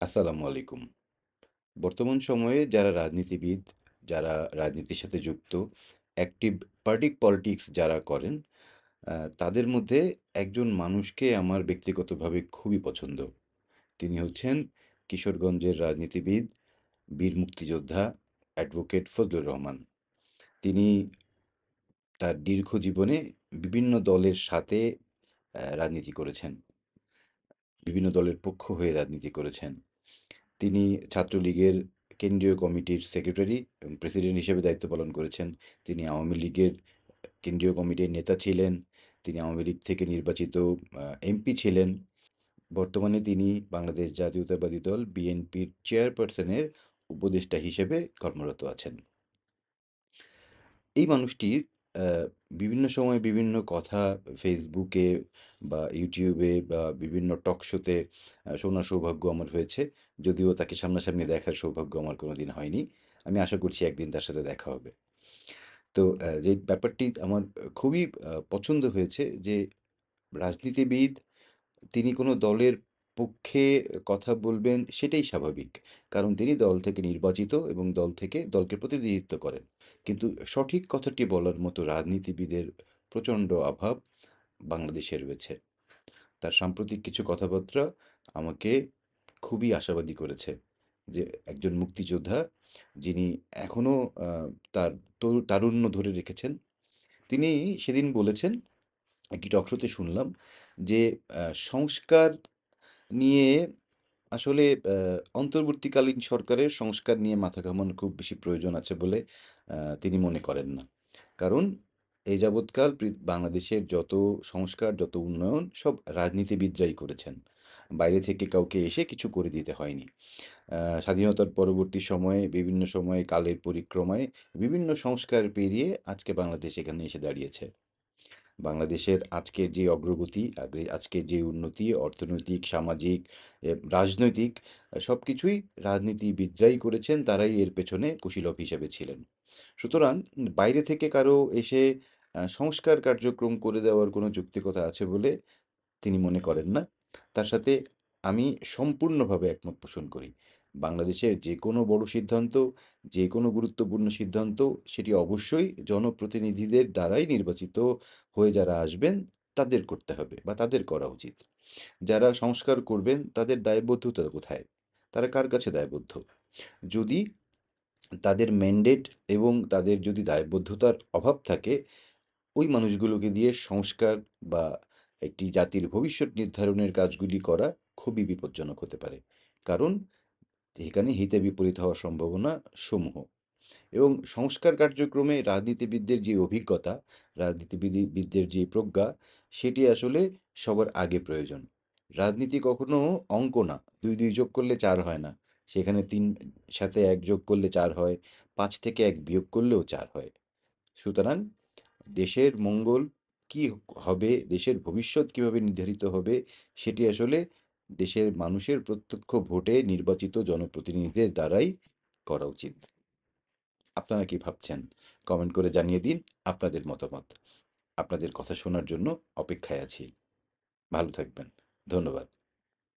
আসসালামু আলাইকুম। বর্তমান সময়ে যারা রাজনীতিবিদ, যারা রাজনীতির সাথে যুক্ত, অ্যাক্টিভ পলিটিক্স যারা করেন, তাদের মধ্যে একজন মানুষকে আমার ব্যক্তিগতভাবে খুবই পছন্দ। তিনি হচ্ছেন কিশোরগঞ্জের রাজনীতিবিদ, বীর মুক্তিযোদ্ধা, অ্যাডভোকেট ফজলুর রহমান। তিনি তার দীর্ঘ জীবনে বিভিন্ন দলের সাথে রাজনীতি করেছেন। বিভিন্ন দলের পক্ষ হয়ে রাজনীতি করেছেন। তিনি ছাত্রলীগের কেন্দ্রীয় কমিটির সেক্রেটারি এবং প্রেসিডেন্ট হিসেবে দায়িত্ব পালন করেছেন। তিনি আওয়ামী লীগের কেন্দ্রীয় কমিটির নেতা ছিলেন। তিনি আওয়ামী লীগ থেকে নির্বাচিত এমপি ছিলেন। বর্তমানে তিনি বাংলাদেশ জাতীয়তাবাদী দল বিএনপির চেয়ারপারসনের উপদেষ্টা হিসেবে কর্মরত আছেন। এই মানুষটির আ বিভিন্ন সময় বিভিন্ন কথা ফেসবুকে বা ইউটিউবে বা বিভিন্ন টক শোতে শোনার সৌভাগ্য আমার হয়েছে। যদিও তাকে সামনাসামনি দেখার সৌভাগ্য আমার কোনোদিন হয়নি। আমি আশা করছি একদিন তার সাথে দেখা হবে। তো যে ব্যাপারটি আমার খুবই পছন্দ হয়েছে যে রাজনীতিবিদ তিনি কোনো দলের পক্ষে কথা বলবেন সেটাই স্বাভাবিক। কারণ তিনি দল থেকে নির্বাচিত এবং দল থেকে দলকে প্রতিনিধিত্ব করেন। কিন্তু সঠিক কথাটি বলার মতো রাজনীতিবিদের প্রচণ্ড অভাব বাংলাদেশে রয়েছে। তার সাম্প্রতিক কিছু কথাবার্তা আমাকে খুবই আশাবাদী করেছে। যে একজন মুক্তিযোদ্ধা যিনি এখনো আ তার তারুণ্য ধরে রেখেছেন। তিনি সেদিন বলেছেন, একটি টক শোতে শুনলাম যে আ সংস্কার নিয়ে আসলে অন্তর্বর্তীকালীন সরকারের সংস্কার নিয়ে মাথা ঘামানোর খুব বেশি প্রয়োজন আছে বলে তিনি মনে করেন না। কারণ এই যাবৎকাল বাংলাদেশের যত সংস্কার, যত উন্নয়ন সব রাজনীতিবিদরাই করেছেন। বাইরে থেকে কাউকে এসে কিছু করে দিতে হয়নি। স্বাধীনতার পরবর্তী সময়ে বিভিন্ন সময়ে কালের পরিক্রমায় বিভিন্ন সংস্কার পেরিয়ে আজকে বাংলাদেশ এখানে এসে দাঁড়িয়েছে। বাংলাদেশের আজকের যে অগ্রগতি, আজকের যে উন্নতি অর্থনৈতিক, সামাজিক, রাজনৈতিক সবকিছুই রাজনীতিবিদরাই করেছেন, তারাই এর পেছনে কুশীলব হিসেবে ছিলেন। সুতরাং বাইরে থেকে কারো এসে সংস্কার কার্যক্রম করে দেওয়ার কোনো যৌক্তিকতা আছে বলে তিনি মনে করেন না। তার সাথে আমি সম্পূর্ণভাবে একমত পোষণ করি। বাংলাদেশের যেকোনো বড় সিদ্ধান্ত, যেকোনো গুরুত্বপূর্ণ সিদ্ধান্ত সেটি অবশ্যই জনপ্রতিনিধিদের দ্বারাই নির্বাচিত হয়ে যারা আসবেন তাদের করতে হবে বা তাদের করা উচিত। যারা সংস্কার করবেন তাদের দায়বদ্ধতা কোথায়? তারা কার কাছে দায়বদ্ধ? যদি তাদের ম্যান্ডেট এবং তাদের যদি দায়বদ্ধতার অভাব থাকে, ওই মানুষগুলোকে দিয়ে সংস্কার বা একটি জাতির ভবিষ্যৎ নির্ধারণের কাজগুলি করা খুবই বিপজ্জনক হতে পারে। কারণ এখানে হিতে বিপরীত হওয়ার সম্ভাবনা সমূহ। এবং সংস্কার কার্যক্রমে রাজনীতিবিদদের যে অভিজ্ঞতা, বিদদের যে প্রজ্ঞা, সেটি আসলে সবার আগে প্রয়োজন। রাজনীতি কখনো অঙ্ক না। ২-২ যোগ করলে ৪ হয় না। সেখানে ৩ সাথে ১ যোগ করলে ৪ হয়, ৫ থেকে ১ বিয়োগ করলেও ৪ হয়। সুতরাং দেশের মঙ্গল কি হবে, দেশের ভবিষ্যৎ কিভাবে নির্ধারিত হবে, সেটি আসলে দেশের মানুষের প্রত্যক্ষ ভোটে নির্বাচিত জনপ্রতিনিধিদের দ্বারাই করা উচিত। আপনারা কি ভাবছেন? কমেন্ট করে জানিয়ে দিন আপনাদের মতামত। আপনাদের কথা শোনার জন্য অপেক্ষায় আছি। ভালো থাকবেন। ধন্যবাদ।